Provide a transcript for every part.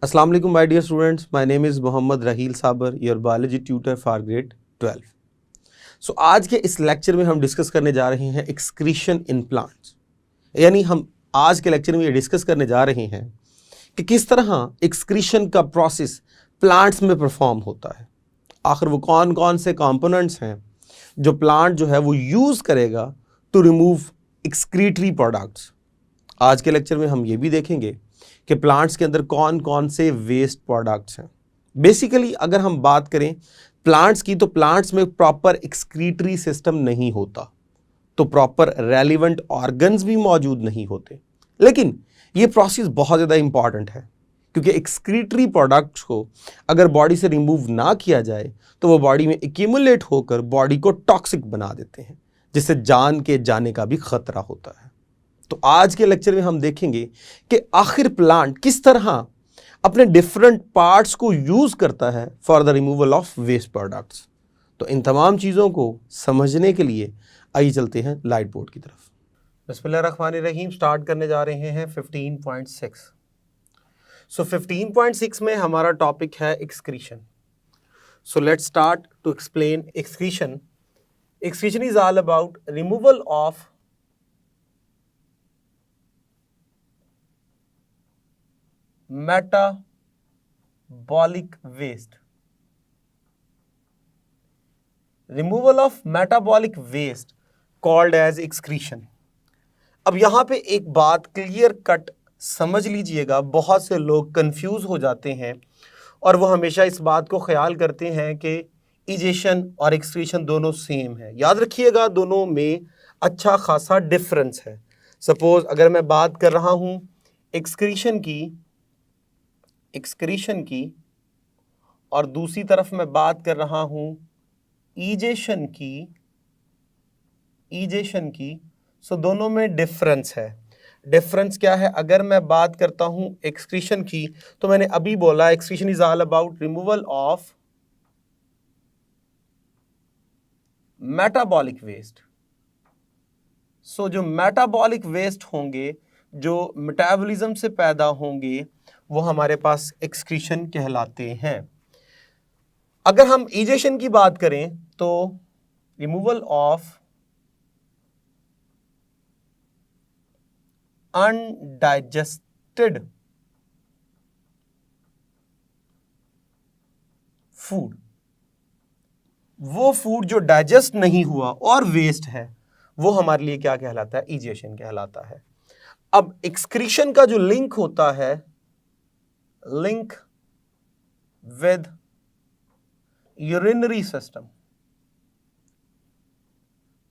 Assalamu alaikum my dear students, my name is Mohammad Raheel Sabar, your biology tutor for grade 12. So आज के इस lecture में हम discuss करने जा रहे हैं एक्सक्रीशन इन प्लांट्स, यानी हम आज के लेक्चर में ये डिस्कस करने जा रहे हैं कि किस तरह एक्सक्रीशन का प्रोसेस प्लांट्स में परफॉर्म होता है। आखिर वो कौन कौन से कंपोनेंट्स हैं जो प्लांट जो है वो यूज़ करेगा टू रिमूव एक्सक्रीटरी प्रोडक्ट्स। आज के लेक्चर में हम ये भी देखेंगे कि प्लांट्स के अंदर कौन कौन से वेस्ट प्रोडक्ट्स हैं। बेसिकली अगर हम बात करें प्लांट्स की, तो प्लांट्स में प्रॉपर एक्सक्रीटरी सिस्टम नहीं होता, तो प्रॉपर रेलिवेंट ऑर्गन्स भी मौजूद नहीं होते। लेकिन ये प्रोसेस बहुत ज़्यादा इंपॉर्टेंट है, क्योंकि एक्सक्रीटरी प्रोडक्ट्स को अगर बॉडी से रिमूव ना किया जाए तो वो बॉडी में एक्यूमुलेट होकर बॉडी को टॉक्सिक बना देते हैं, जिससे जान के जाने का भी खतरा होता है। तो आज के लेक्चर में हम देखेंगे कि आखिर प्लांट किस तरह अपने डिफरेंट पार्ट्स को यूज करता है for the removal of waste products. तो इन तमाम चीज़ों को समझने के लिए आइए चलते हैं लाइट बोर्ड की तरफ। बिस्मिल्लाहिर्रहमानिर्रहीम। स्टार्ट करने जा रहे हैं 15.6। सो 15.6 में हमारा टॉपिक है excretion. So let's start to explain excretion. Excretion is all about removal of metabolic waste. Removal of metabolic waste called as excretion. अब यहाँ पे एक बात क्लियर कट समझ लीजिएगा, बहुत से लोग कंफ्यूज हो जाते हैं और वो हमेशा इस बात को ख्याल करते हैं कि इजेशन और एक्सक्रीशन दोनों सेम है। याद रखिएगा, दोनों में अच्छा खासा डिफरेंस है। सपोज अगर मैं बात कर रहा हूँ एक्सक्रीशन की और दूसरी तरफ मैं बात कर रहा हूं इजेशन की, सो दोनों में डिफरेंस है। डिफरेंस क्या है? अगर मैं बात करता हूं एक्सक्रीशन की, तो मैंने अभी बोला excretion is all about removal of metabolic waste. So जो मेटाबॉलिक वेस्ट होंगे, जो मेटाबॉलिज्म से पैदा होंगे, वो हमारे पास एक्सक्रीशन कहलाते हैं। अगर हम इजेशन की बात करें तो रिमूवल ऑफ अनडाइजेस्टेड फूड, वो फूड जो डाइजेस्ट नहीं हुआ और वेस्ट है, वो हमारे लिए क्या कहलाता है? इजेशन कहलाता है। अब एक्सक्रीशन का जो लिंक होता है, लिंक विद यूरिनरी सिस्टम,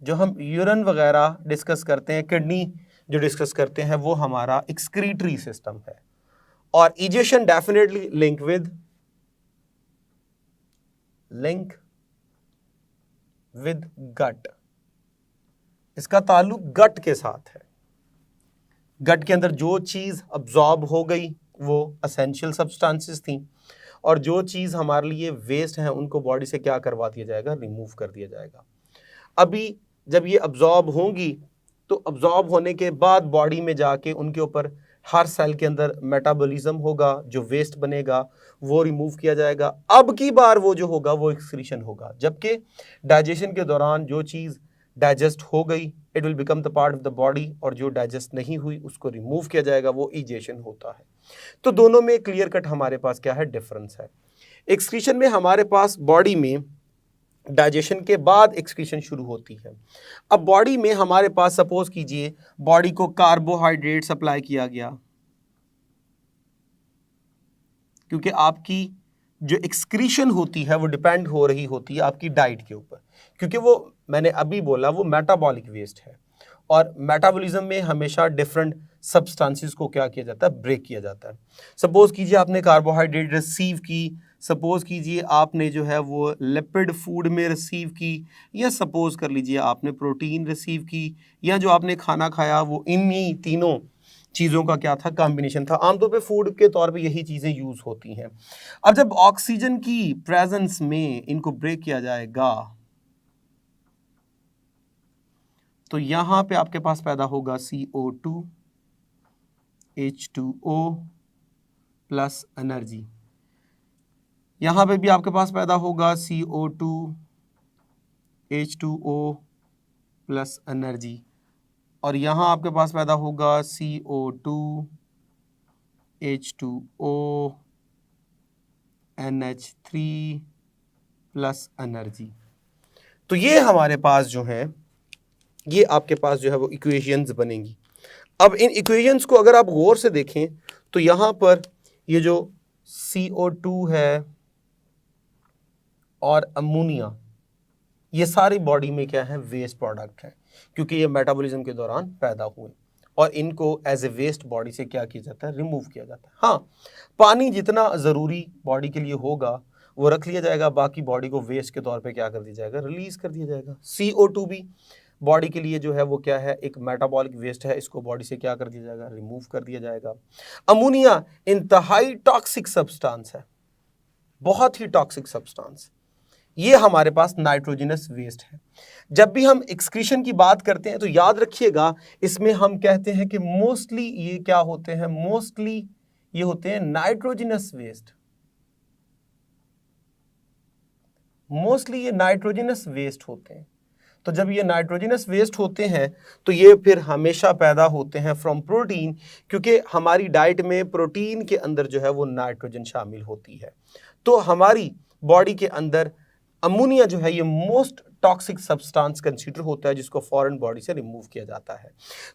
जो हम यूरिन वगैरह डिस्कस करते हैं, किडनी जो डिस्कस करते हैं, वो हमारा एक्सक्रीटरी सिस्टम है। और इजेशन डेफिनेटली लिंक विद गट, इसका ताल्लुक गट के साथ है। गट के अंदर जो चीज अब्जॉर्ब हो गई वो एसेंशियल सब्सटेंसेस थी, और जो चीज़ हमारे लिए वेस्ट है उनको बॉडी से क्या करवा दिया जाएगा? रिमूव कर दिया जाएगा। अभी जब ये अब्जॉर्ब होंगी, तो अब्जॉर्ब होने के बाद बॉडी में जाके उनके ऊपर हर सेल के अंदर मेटाबॉलिज्म होगा, जो वेस्ट बनेगा वो रिमूव किया जाएगा। अब की बार वो जो होगा वो एक्सक्रीशन होगा, जबकि डाइजेशन के दौरान जो चीज़ डाइजेस्ट हो गई it will become the part of the body, और जो डाइजेस्ट नहीं हुई उसको रिमूव किया जाएगा, वो इजेशन होता है। तो दोनों में क्लियर कट हमारे पास क्या है? डिफरेंस है। एक्सक्रीशन में हमारे पास बॉडी में डाइजेशन के बाद एक्सक्रीशन शुरू होती है। अब बॉडी में हमारे पास सपोज कीजिए बॉडी को कार्बोहाइड्रेट सप्लाई किया गया, क्योंकि आपकी जो एक्सक्रीशन होती है वो डिपेंड हो रही होती है आपकी डाइट के ऊपर, क्योंकि वो मैंने अभी बोला वो मेटाबॉलिक वेस्ट है, और मेटाबॉलिज्म में हमेशा डिफरेंट सब्सटेंसेस को क्या किया जाता है? ब्रेक किया जाता है। सपोज कीजिए आपने कार्बोहाइड्रेट रिसीव की, सपोज कीजिए आपने जो है वो लिपिड फूड में रिसीव की, या सपोज कर लीजिए आपने प्रोटीन रिसीव की, या जो आपने खाना खाया वो इन्हीं तीनों चीज़ों का क्या था? कॉम्बिनेशन था। आमतौर पे फूड के तौर पे यही चीज़ें यूज़ होती हैं। अब जब ऑक्सीजन की प्रेजेंस में इनको ब्रेक किया जाएगा, तो यहाँ पे आपके पास पैदा होगा CO2, H2O प्लस एनर्जी। यहाँ पे भी आपके पास पैदा होगा CO2 H2O प्लस एनर्जी, और यहाँ आपके पास पैदा होगा CO2 H2O NH3 plus energy. तो ये हमारे पास जो है, ये आपके पास जो है वो इक्वेशंस बनेंगी। अब इन इक्वेशंस को अगर आप गौर से देखें तो यहाँ पर ये जो CO2 है और अमोनिया, ये सारी बॉडी में क्या है, वेस्ट प्रोडक्ट है, क्योंकि ये मेटाबॉलिज्म के दौरान पैदा हुए और इनको एज ए वेस्ट बॉडी से क्या किया जाता है, रिमूव किया जाता है। हाँ, पानी जितना ज़रूरी बॉडी के लिए होगा वो रख लिया जाएगा, बाकी बॉडी को वेस्ट के तौर पे क्या कर दिया जाएगा, रिलीज कर दिया जाएगा। CO2 भी बॉडी के लिए जो है वो क्या है, एक मेटाबॉलिक वेस्ट है, इसको बॉडी से क्या कर दिया जाएगा, रिमूव कर दिया जाएगा। अमोनिया इंतहाई टॉक्सिक सब्सटेंस है, बहुत ही टॉक्सिक सब्सटेंस, ये हमारे पास नाइट्रोजनस वेस्ट है। जब भी हम एक्सक्रीशन की बात करते हैं तो याद रखिएगा, इसमें हम कहते हैं कि मोस्टली ये क्या होते हैं, मोस्टली ये होते हैं नाइट्रोजनस वेस्ट, मोस्टली ये नाइट्रोजनस वेस्ट होते हैं। तो जब ये नाइट्रोजनस वेस्ट होते हैं तो ये फिर हमेशा पैदा होते हैं फ्रॉम प्रोटीन, क्योंकि हमारी डाइट में प्रोटीन के अंदर जो है वो नाइट्रोजन शामिल होती है। तो हमारी बॉडी के अंदर अमोनिया जो है ये मोस्ट टॉक्सिक सब्सटेंस कंसीडर होता है, जिसको फॉरेन बॉडी से रिमूव किया जाता है।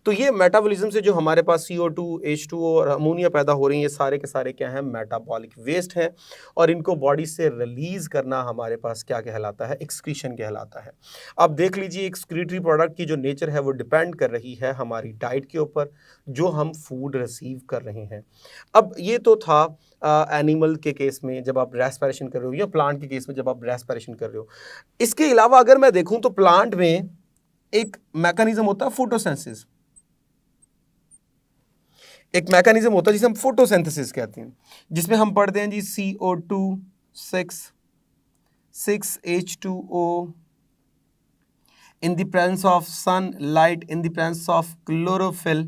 तो ये मेटाबॉलिज्म से जो हमारे पास CO2 H2O और अमोनिया पैदा हो रही हैं, ये सारे के सारे क्या हैं, मेटाबॉलिक वेस्ट हैं, और इनको बॉडी से रिलीज करना हमारे पास क्या कहलाता है, एक्सक्रीशन कहलाता है। अब देख लीजिए, एक्सक्रीटरी प्रोडक्ट की जो नेचर है वो डिपेंड कर रही है हमारी डाइट के ऊपर, जो हम फूड रिसीव कर रहे हैं। अब ये तो था एनिमल के केस में जब आप रेस्पिरेशन कर रहे हो, या प्लांट के केस में जब आप रेस्पिरेशन कर रहे हो। इसके अलावा अगर मैं देखूं तो प्लांट में एक मैकेनिज्म होता है फोटोसिंथेसिस, एक मैकेनिज्म होता है जिसे हम फोटोसिंथेसिस कहते हैं, जिसमें हम पढ़ते हैं जी CO2 6H2O in the presence of sunlight, in the presence of chlorophyll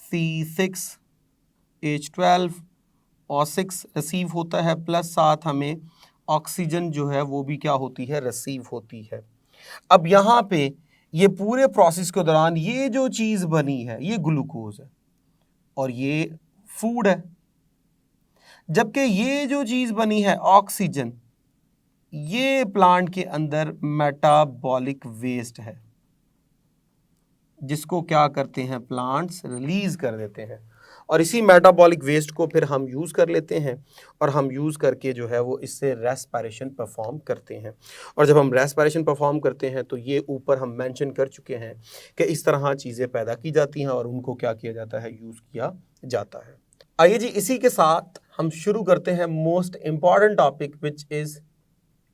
C6H12 और 6 रिसीव होता है, प्लस साथ हमें ऑक्सीजन जो है वो भी क्या होती है, रिसीव होती है। अब यहाँ पे ये पूरे प्रोसेस के दौरान ये जो चीज़ बनी है ये ग्लूकोज है और ये फूड है, जबकि ये जो चीज़ बनी है ऑक्सीजन, ये प्लांट के अंदर मेटाबॉलिक वेस्ट है, जिसको क्या करते हैं, प्लांट्स रिलीज कर देते हैं, और इसी मेटाबॉलिक वेस्ट को फिर हम यूज़ कर लेते हैं, और हम यूज़ करके जो है वो इससे रेस्पिरेशन परफॉर्म करते हैं। और जब हम रेस्पिरेशन परफॉर्म करते हैं तो ये ऊपर हम मेंशन कर चुके हैं कि इस तरह चीज़ें पैदा की जाती हैं और उनको क्या किया जाता है, यूज़ किया जाता है। आइए जी, इसी के साथ हम शुरू करते हैं most important topic, which is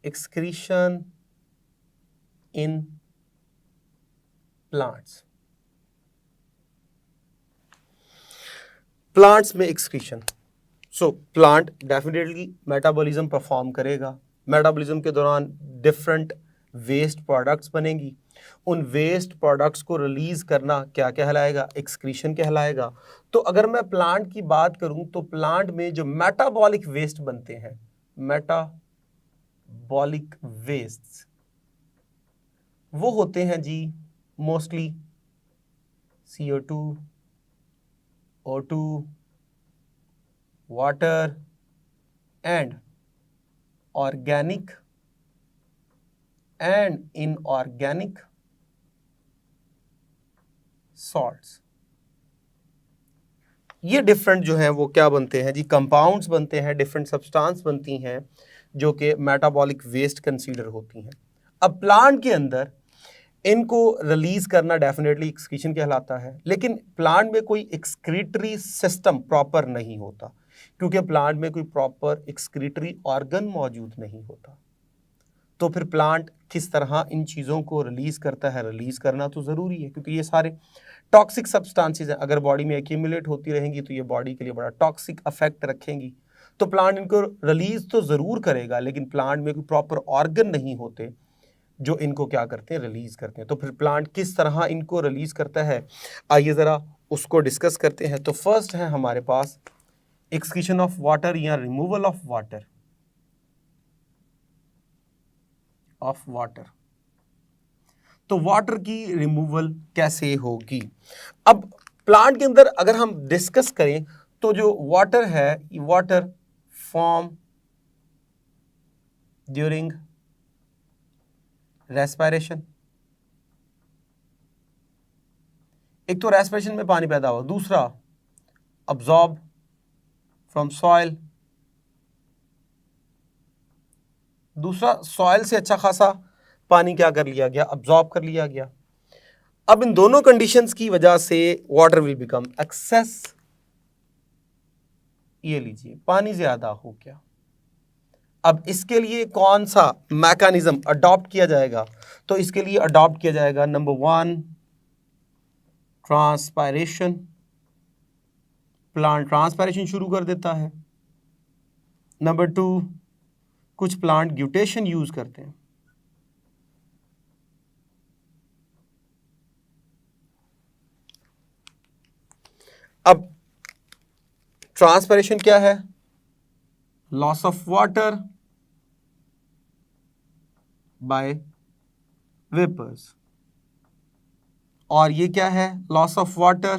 excretion in plants. Plants में एक्सक्रीशन, सो प्लांट डेफिनेटली मेटाबॉलिज्म परफॉर्म करेगा। मेटाबॉलिज्म के दौरान डिफरेंट वेस्ट प्रोडक्ट्स बनेंगी, उन वेस्ट प्रोडक्ट्स को रिलीज करना क्या कहलाएगा, एक्सक्रीशन कहलाएगा। तो अगर मैं प्लांट की बात करूं तो प्लांट में जो मेटाबॉलिक वेस्ट बनते हैं, मेटाबॉलिक वेस्ट वो होते हैं जी mostly CO2, O2, water and organic and inorganic salts. ये डिफरेंट जो हैं वो क्या बनते हैं जी, कंपाउंड्स बनते हैं, डिफरेंट सब्सटेंस बनती हैं जो कि मेटाबॉलिक वेस्ट कंसीडर होती हैं। अब प्लांट के अंदर इनको रिलीज करना डेफिनेटली एक्सक्रीशन कहलाता है, लेकिन प्लांट में कोई एक्सक्रीटरी सिस्टम प्रॉपर नहीं होता, क्योंकि प्लांट में कोई प्रॉपर एक्सक्रीटरी ऑर्गन मौजूद नहीं होता। तो फिर प्लांट किस तरह इन चीज़ों को रिलीज करता है, रिलीज करना तो ज़रूरी है, क्योंकि ये सारे टॉक्सिक सब्सटेंसेस हैं, अगर बॉडी में एक्यूमुलेट होती रहेंगी तो ये बॉडी के लिए बड़ा टॉक्सिक अफेक्ट रखेंगी। तो प्लांट इनको रिलीज तो ज़रूर करेगा, लेकिन प्लांट में कोई प्रॉपर ऑर्गन नहीं होते जो इनको क्या करते हैं, रिलीज करते हैं। तो फिर प्लांट किस तरह इनको रिलीज करता है, आइए ज़रा उसको डिस्कस करते हैं। तो फर्स्ट है हमारे पास एक्सक्रीशन ऑफ वाटर या रिमूवल ऑफ वाटर, तो वाटर की रिमूवल कैसे होगी? अब प्लांट के अंदर अगर हम डिस्कस करें तो जो वाटर है, वाटर फॉर्म ड्यूरिंग रेस्पिरेशन, एक तो रेस्पिरेशन में पानी पैदा हुआ, दूसरा अब्जॉर्ब फ्रॉम सॉइल, दूसरा सॉइल से अच्छा खासा पानी क्या कर लिया गया, अब्जॉर्ब कर लिया गया। अब इन दोनों कंडीशंस की वजह से वाटर विल बिकम एक्सेस, ये लीजिए पानी ज्यादा हो गया। अब इसके लिए कौन सा मैकेनिज्म अडॉप्ट किया जाएगा? तो इसके लिए अडॉप्ट किया जाएगा नंबर 1 ट्रांसपायरेशन, प्लांट ट्रांसपायरेशन शुरू कर देता है। नंबर 2 कुछ प्लांट ग्यूटेशन यूज करते हैं। अब ट्रांसपायरेशन क्या है? Loss of water by vapours, और ये क्या है? Loss of water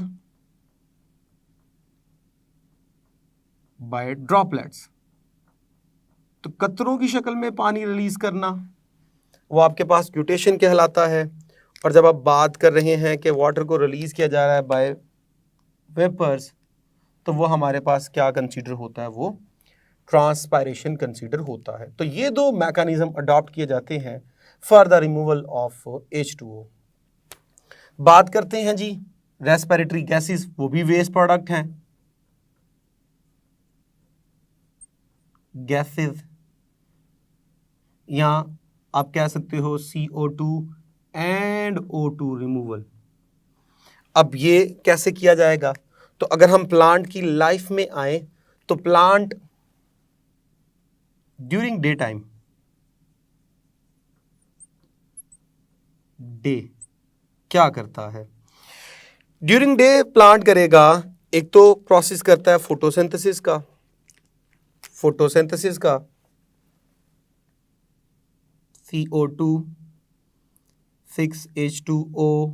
by droplets. तो कतरों की शक्ल में पानी रिलीज करना, वो आपके पास ग्यूटेशन कहलाता है। और जब आप बात कर रहे हैं कि वाटर को रिलीज किया जा रहा है बाय वेपर्स, तो वो हमारे पास क्या कंसीडर होता है? वो ट्रांसपायरेशन कंसीडर होता है। तो ये दो मैकेनिज्म अडॉप्ट किए जाते हैं for the removal of H2O। बात करते हैं जी रेस्पिरेटरी गैसेस, वो भी वेस्ट प्रोडक्ट हैं। गैसेस या आप कह सकते हो CO2 एंड O2 रिमूवल। अब ये कैसे किया जाएगा? तो अगर हम प्लांट की लाइफ में आए तो plant during day time, day क्या करता है? ड्यूरिंग डे प्लांट करेगा, एक तो प्रोसेस करता है फोटोसिंथेसिस का, CO2 6H2O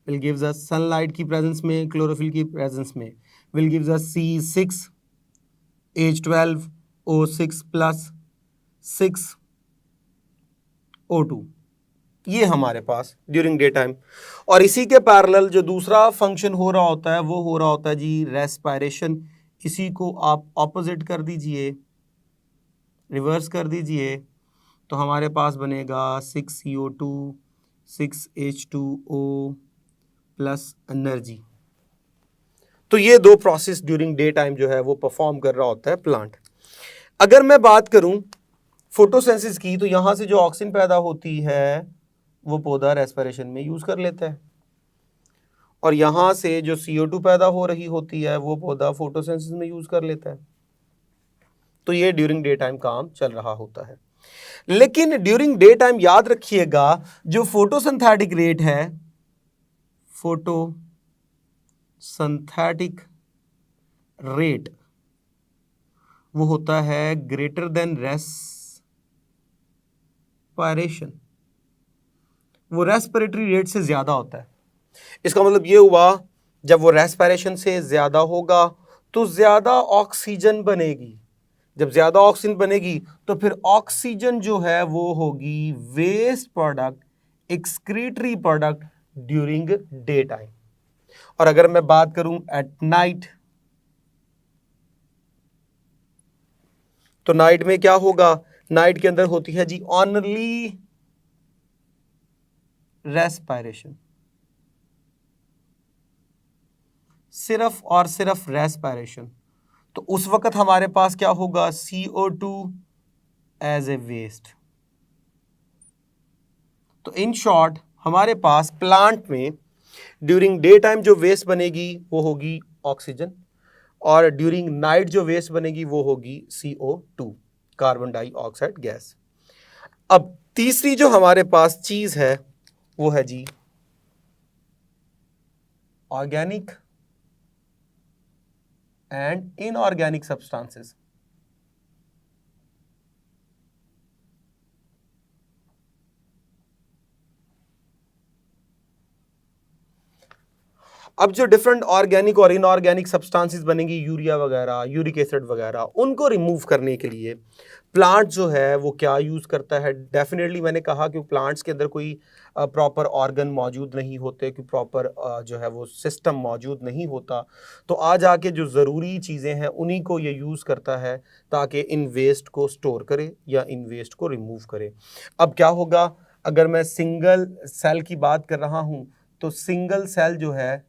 will gives us sunlight की प्रेजेंस में, क्लोरोफिल की प्रेजेंस में will gives us C6H12O6 plus 6O2, ये हमारे पास ड्यूरिंग डे टाइम। और इसी के पैरेलल जो दूसरा फंक्शन हो रहा होता है वो हो रहा होता है जी रेस्पिरेशन। इसी को आप ऑपोजिट कर दीजिए, रिवर्स कर दीजिए, तो हमारे पास बनेगा 6CO2 6H2O प्लस एनर्जी। तो ये दो प्रोसेस ड्यूरिंग डे टाइम जो है वो परफॉर्म कर रहा होता है प्लांट। अगर मैं बात करूं फोटोसिंथेसिस की, तो यहां से जो ऑक्सीजन पैदा होती है वो पौधा रेस्पिरेशन में यूज कर लेता है, और यहां से जो CO2 पैदा हो रही होती है वो पौधा फोटोसिंथेसिस में यूज कर लेता है। तो ये ड्यूरिंग डे टाइम काम चल रहा होता है। लेकिन ड्यूरिंग डे टाइम याद रखिएगा जो फोटोसिंथेटिक रेट है, फोटोसिंथेटिक रेट वो होता है ग्रेटर देन रेस्पिरेशन, वो रेस्पिरेटरी रेट से ज्यादा होता है। इसका मतलब ये हुआ जब वो रेस्पिरेशन से ज्यादा होगा तो ज्यादा ऑक्सीजन बनेगी। जब ज्यादा ऑक्सीजन बनेगी तो फिर ऑक्सीजन जो है वो होगी waste product, excretory product during day time. और अगर मैं बात करूं एट नाइट, तो नाइट में क्या होगा? नाइट के अंदर होती है जी ओनली रेस्पिरेशन, सिर्फ और सिर्फ रेस्पिरेशन। तो उस वक्त हमारे पास क्या होगा? CO2 as a waste. तो इन शॉर्ट हमारे पास प्लांट में ड्यूरिंग डे टाइम जो वेस्ट बनेगी वो होगी ऑक्सीजन, और ड्यूरिंग नाइट जो वेस्ट बनेगी वो होगी CO2, कार्बन डाइऑक्साइड गैस। अब तीसरी जो हमारे पास चीज है वो है जी ऑर्गेनिक and inorganic substances. अब जो डिफरेंट ऑर्गेनिक और इनऑर्गेनिक सब्सटेंसेस बनेंगी, यूरिया वगैरह, यूरिक एसिड वगैरह, उनको रिमूव करने के लिए प्लांट जो है वो क्या यूज़ करता है? डेफिनेटली मैंने कहा कि प्लांट्स के अंदर कोई प्रॉपर ऑर्गन मौजूद नहीं होते, कि प्रॉपर जो है वो सिस्टम मौजूद नहीं होता। तो आज आके जो ज़रूरी चीज़ें हैं उन्हीं को ये यूज़ करता है ताकि इन वेस्ट को स्टोर करे या इन वेस्ट को रिमूव करे। अब क्या होगा, अगर मैं सिंगल सेल की बात कर रहा हूँ तो सिंगल सेल जो है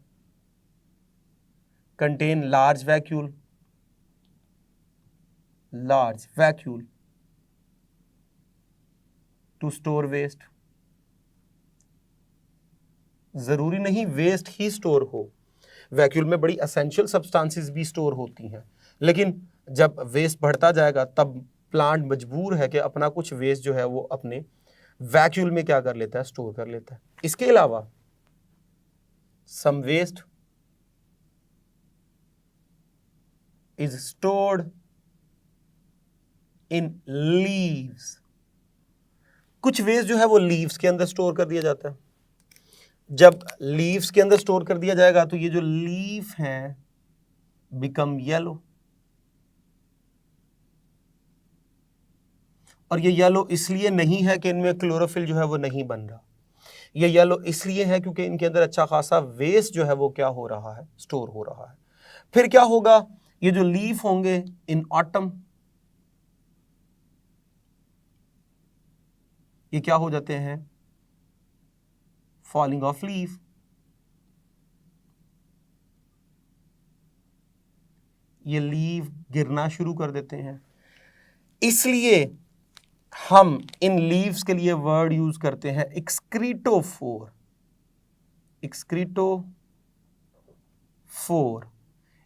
contain large vacuole to store waste। जरूरी नहीं वेस्ट ही स्टोर हो, वैक्यूल में बड़ी एसेंशियल सब्सटेंसेस भी स्टोर होती हैं, लेकिन जब वेस्ट बढ़ता जाएगा तब प्लांट मजबूर है कि अपना कुछ वेस्ट जो है वो अपने वैक्यूल में क्या कर लेता है, स्टोर कर लेता है। इसके अलावा some waste is stored in leaves। कुछ वेस्ट जो है वो लीव्स के अंदर स्टोर कर दिया जाता है। जब लीव्स के अंदर स्टोर कर दिया जाएगा तो ये जो लीफ हैं बिकम येलो, और ये येलो इसलिए नहीं है कि इनमें क्लोरोफिल जो है वो नहीं बन रहा, ये येलो इसलिए है क्योंकि इनके अंदर अच्छा खासा वेस्ट जो है वो क्या हो रहा है, स्टोर हो रहा है। फिर क्या होगा, ये जो लीफ होंगे इन ऑटम, ये क्या हो जाते हैं, फॉलिंग ऑफ लीफ। ये लीफ गिरना शुरू कर देते हैं। इसलिए हम इन लीव्स के लिए वर्ड यूज करते हैं एक्सक्रीटोफोर।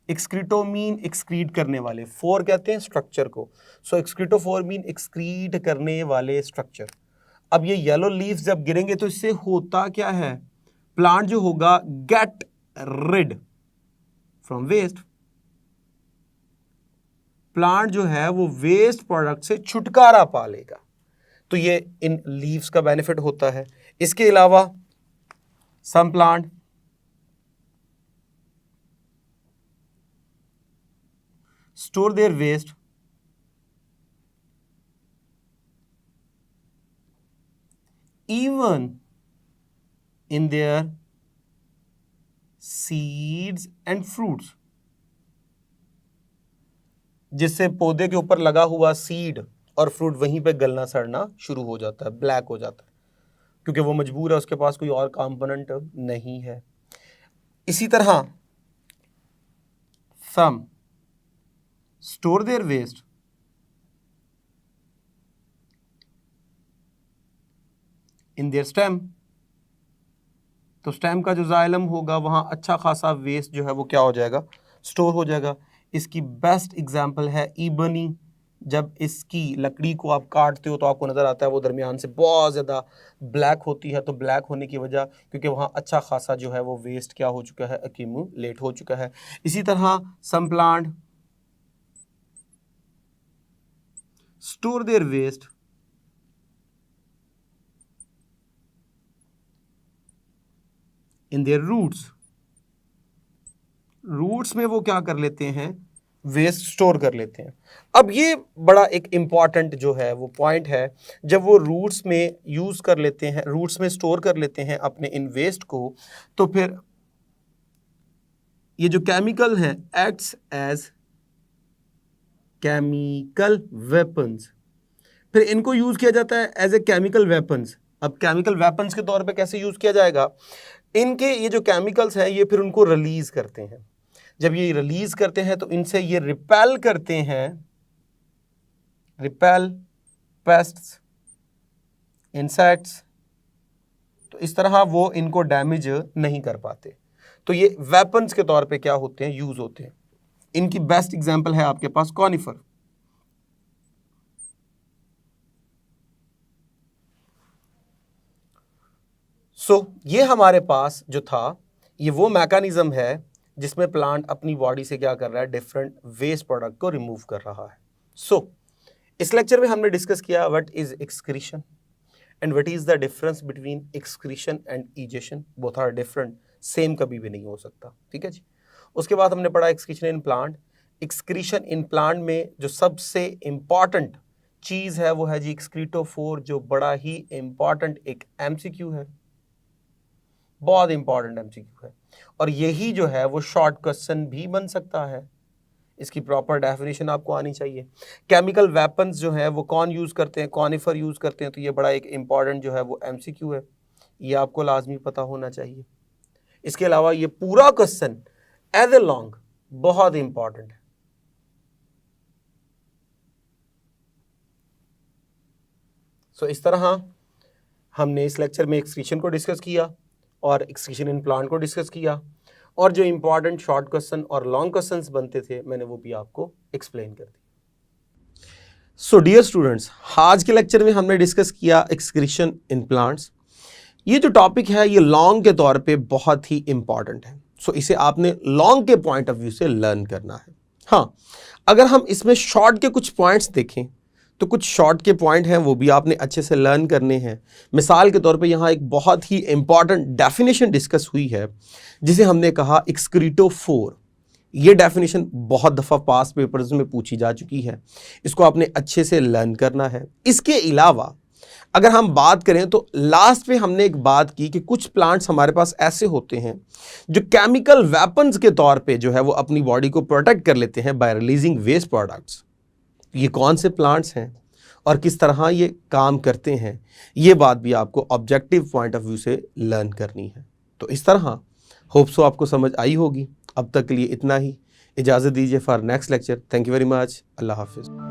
एक्सक्रीटो मीन एक्सक्रीट करने वाले, फोर कहते हैं स्ट्रक्चर को, सो एक्सक्रीटोफोर मीन एक्सक्रीट करने वाले स्ट्रक्चर। अब ये येलो लीव्स जब गिरेंगे तो इससे होता क्या है, प्लांट जो होगा get rid from waste. Plant जो है वो वेस्ट प्रोडक्ट से छुटकारा पा लेगा, तो ये इन लीव्स का बेनिफिट होता है। इसके अलावा some plant store their waste even in their seeds and fruits, जिससे पौधे के ऊपर लगा हुआ सीड और फ्रूट वहीं पे गलना सड़ना शुरू हो जाता है, ब्लैक हो जाता है, क्योंकि वो मजबूर है, उसके पास कोई और कंपोनेंट नहीं है। इसी तरह some store their waste in their stem, तो स्टेम का जो जाइलम होगा वहां अच्छा खासा वेस्ट जो है वो क्या हो जाएगा, स्टोर हो जाएगा। इसकी बेस्ट एग्जांपल है इबनी। जब इसकी लकड़ी को आप काटते हो तो आपको नजर आता है वो दरमियान से बहुत ज्यादा ब्लैक होती है, तो ब्लैक होने की वजह क्योंकि वहां अच्छा खासा जो है वो वेस्ट क्या हो चुका है, एक्यूमुलेट हो चुका है। इसी तरह some plant store their waste in their roots. Roots में वो क्या कर लेते हैं, वेस्ट स्टोर कर लेते हैं। अब ये बड़ा एक इंपॉर्टेंट जो है वो पॉइंट है, जब वो रूट्स में यूज कर लेते हैं, रूट्स में स्टोर कर लेते हैं अपने इन वेस्ट को, तो फिर ये जो केमिकल है एक्ट्स एज केमिकल वेपन्स। फिर इनको यूज किया जाता है एज ए केमिकल वेपन्स। अब केमिकल वेपन्स के तौर पे कैसे यूज किया जाएगा, इनके ये जो केमिकल्स हैं ये फिर उनको रिलीज करते हैं। जब ये रिलीज करते हैं तो इनसे ये रिपेल करते हैं, रिपेल पेस्ट्स, इंसेक्ट्स, तो इस तरह वो इनको डैमेज नहीं कर पाते। तो ये वेपन्स के तौर पे क्या होते हैं, यूज होते हैं। इनकी बेस्ट एग्जांपल है आपके पास कॉनिफर। सो ये हमारे पास जो था ये वो मैकेनिज्म है जिसमें प्लांट अपनी बॉडी से क्या कर रहा है, डिफरेंट वेस्ट प्रोडक्ट को रिमूव कर रहा है। सो इस लेक्चर में हमने डिस्कस किया what is excretion and what is the difference between excretion and egestion, both are different, same कभी भी नहीं हो सकता, ठीक है जी। उसके बाद हमने पढ़ा excretion in plant. Excretion in plant में जो सबसे इंपॉर्टेंट चीज है वो है जी एक्सक्रीटोफोर, जो बड़ा ही इंपॉर्टेंट एक एमसीक्यू है, बहुत इंपॉर्टेंट एमसीक्यू है, और यही जो है वो शॉर्ट क्वेश्चन भी बन सकता है। इसकी प्रॉपर डेफिनेशन आपको आनी चाहिए। केमिकल वेपन्स जो है वो कौन यूज करते हैं, कॉनिफर यूज करते हैं, तो ये बड़ा एक इंपॉर्टेंट जो है वो एमसीक्यू है, ये आपको लाजमी पता होना चाहिए। इसके अलावा ये पूरा क्वेश्चन एज ए लॉन्ग बहुत इंपॉर्टेंट है। सो इस तरह हमने इस लेक्चर में एक्सक्रीशन को डिस्कस किया और एक्सक्रीशन इन प्लांट को डिस्कस किया, और जो इंपॉर्टेंट शॉर्ट क्वेश्चन और लॉन्ग क्वेश्चंस बनते थे मैंने वो भी आपको एक्सप्लेन कर दिया। सो डियर स्टूडेंट्स, आज के लेक्चर में हमने डिस्कस किया एक्सक्रीशन इन प्लांट्स। ये जो टॉपिक है ये लॉन्ग के तौर पे बहुत ही इंपॉर्टेंट है, सो इसे आपने लॉन्ग के पॉइंट ऑफ व्यू से लर्न करना है। हाँ, अगर हम इसमें शॉर्ट के कुछ पॉइंट्स देखें तो कुछ शॉर्ट के पॉइंट हैं वो भी आपने अच्छे से लर्न करने हैं। मिसाल के तौर पे यहाँ एक बहुत ही इंपॉर्टेंट डेफिनेशन डिस्कस हुई है जिसे हमने कहा एक्सक्रीटोफोर। ये डेफिनेशन बहुत दफ़ा पास पेपर्स में पूछी जा चुकी है, इसको आपने अच्छे से लर्न करना है। इसके अलावा अगर हम बात करें तो लास्ट पे हमने एक बात की कि कुछ प्लांट्स हमारे पास ऐसे होते हैं जो केमिकल वेपन्स के तौर पे जो है वो अपनी बॉडी को प्रोटेक्ट कर लेते हैं बाय रिलीजिंग वेस्ट प्रोडक्ट्स। ये कौन से प्लांट्स हैं और किस तरह ये काम करते हैं, ये बात भी आपको ऑब्जेक्टिव पॉइंट ऑफ व्यू से लर्न करनी है। तो इस तरह होप सो आपको समझ आई होगी। अब तक के लिए इतना ही, इजाज़त दीजिए for next lecture. Thank you very much. अल्लाह हाफिज़।